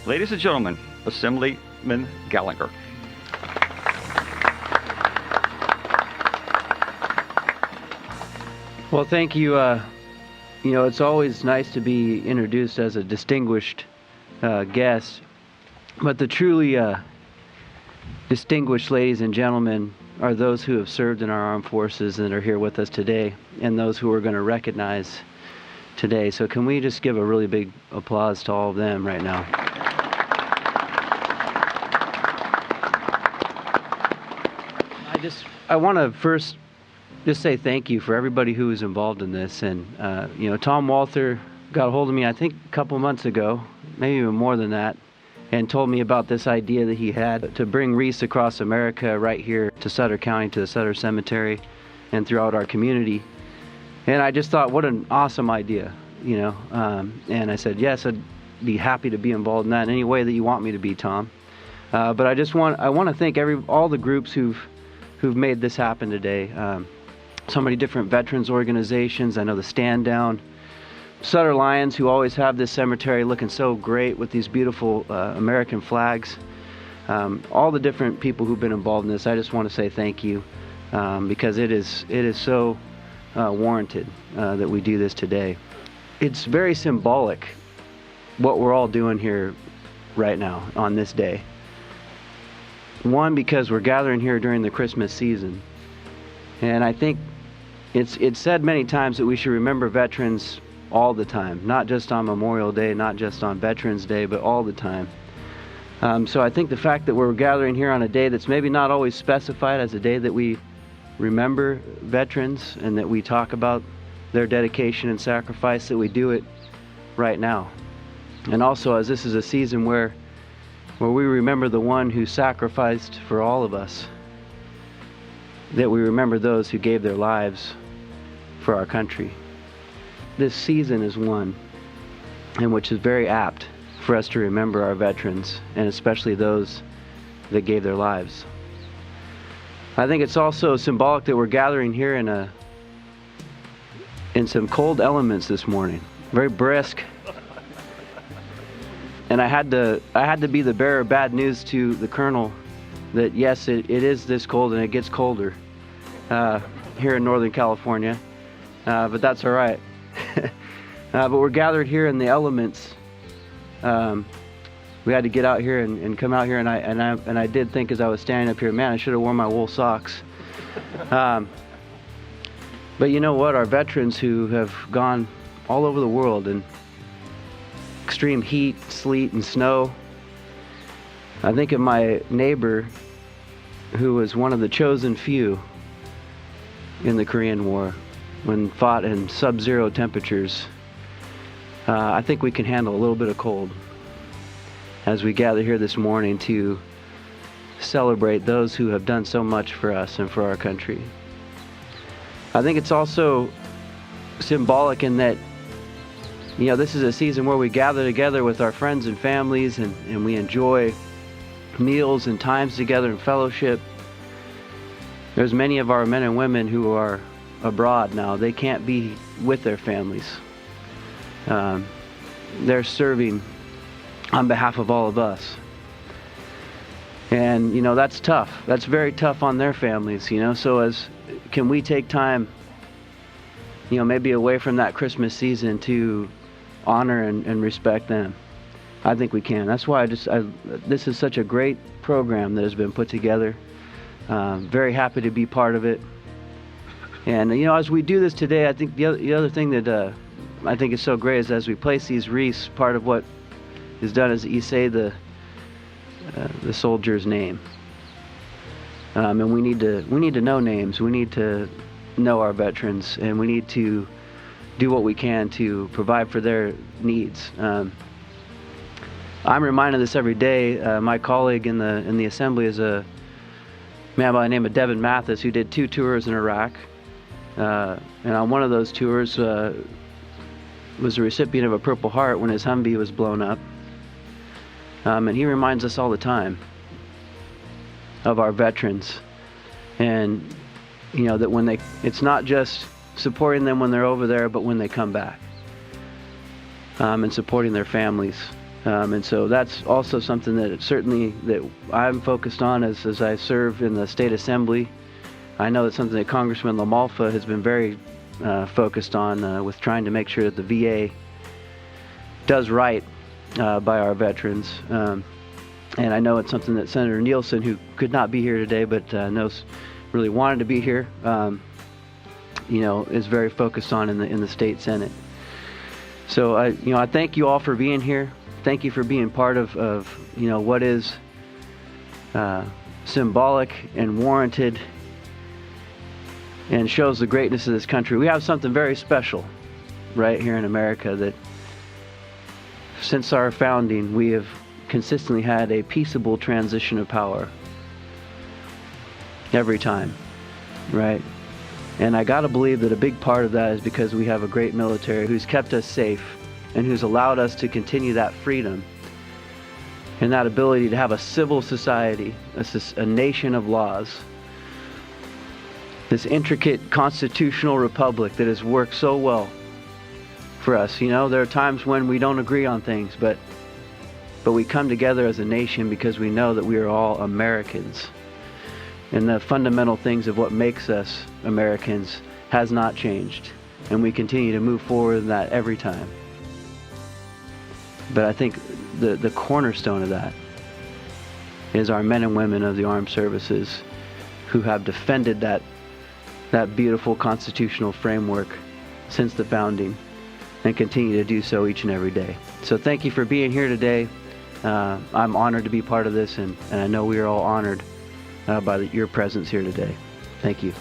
Ladies and gentlemen, Assemblyman Gallagher. Well, thank you. It's always nice to be introduced as a distinguished guest, but the truly distinguished ladies and gentlemen are those who have served in our armed forces and are here with us today, and those who we're going to recognize today. So can we just give a really big applause to all of them right now? I want to first just say thank you for everybody who was involved in this. And, Tom Walther got a hold of me, I think, a couple months ago, maybe even more than that, and told me about this idea that he had to bring Wreaths Across America right here to Sutter County, to the Sutter Cemetery, and throughout our community. And I just thought, what an awesome idea, and I said, yes, I'd be happy to be involved in that in any way that you want me to be, Tom. But I want to thank all the groups who've made this happen today. So many different veterans organizations. I know the Stand Down, Sutter Lions, who always have this cemetery looking so great with these beautiful American flags. All the different people who've been involved in this, I just want to say thank you, because it is so warranted that we do this today. It's very symbolic what we're all doing here right now on this day. One, because we're gathering here during the Christmas season, and I think it's said many times that we should remember veterans all the time, not just on Memorial Day, not just on Veterans Day, but all the time. So I think the fact that we're gathering here on a day that's maybe not always specified as a day that we remember veterans and that we talk about their dedication and sacrifice, that we do it right now. And also, as this is a season where we remember the one who sacrificed for all of us, that we remember those who gave their lives for our country. This season is one in which is very apt for us to remember our veterans, and especially those that gave their lives. I think it's also symbolic that we're gathering here in some cold elements this morning, very brisk. And I had to be the bearer of bad news to the colonel that yes, it is this cold, and it gets colder here in Northern California, but that's all right. But we're gathered here in the elements. We had to get out here and come out here, and I did think as I was standing up here, man, I should have worn my wool socks. But you know what? Our veterans who have gone all over the world in extreme heat, sleet, and snow. I think of my neighbor who was one of the chosen few in the Korean War when fought in sub-zero temperatures. I think we can handle a little bit of cold as we gather here this morning to celebrate those who have done so much for us and for our country. I think it's also symbolic in that this is a season where we gather together with our friends and families, and we enjoy meals and times together in fellowship. There's many of our men and women who are abroad now. They can't be with their families. They're serving on behalf of all of us. And, that's tough. That's very tough on their families, So can we take time, maybe away from that Christmas season to honor and respect them? I think we can. That's why this is such a great program that has been put together. Very happy to be part of it. And as we do this today, I think the other thing that I think is so great is as we place these wreaths, part of what is done is that you say the soldier's name. And we need to know names. We need to know our veterans, and we need to do what we can to provide for their needs. I'm reminded of this every day. My colleague in the assembly is a man by the name of Devin Mathis, who did 2 tours in Iraq. And on one of those tours was a recipient of a Purple Heart when his Humvee was blown up. And he reminds us all the time of our veterans, and that it's not just supporting them when they're over there, but when they come back, and supporting their families And so that's also something that that I'm focused on as I serve in the state assembly. I know it's something that Congressman LaMalfa has been very focused on with trying to make sure that the VA does right by our veterans. And I know it's something that Senator Nielsen, who could not be here today but really wanted to be here, is very focused on in the state Senate. So I thank you all for being here. Thank you for being part of what is symbolic and warranted and shows the greatness of this country. We have something very special right here in America, that since our founding we have consistently had a peaceable transition of power every time, right? And I gotta believe that a big part of that is because we have a great military who's kept us safe and who's allowed us to continue that freedom and that ability to have a civil society, a nation of laws, this intricate constitutional republic that has worked so well for us. There are times when we don't agree on things, but we come together as a nation because we know that we are all Americans. And the fundamental things of what makes us Americans has not changed. And we continue to move forward in that every time. But I think the cornerstone of that is our men and women of the armed services who have defended that beautiful constitutional framework since the founding and continue to do so each and every day. So thank you for being here today. I'm honored to be part of this, and I know we are all honored by your presence here today. Thank you.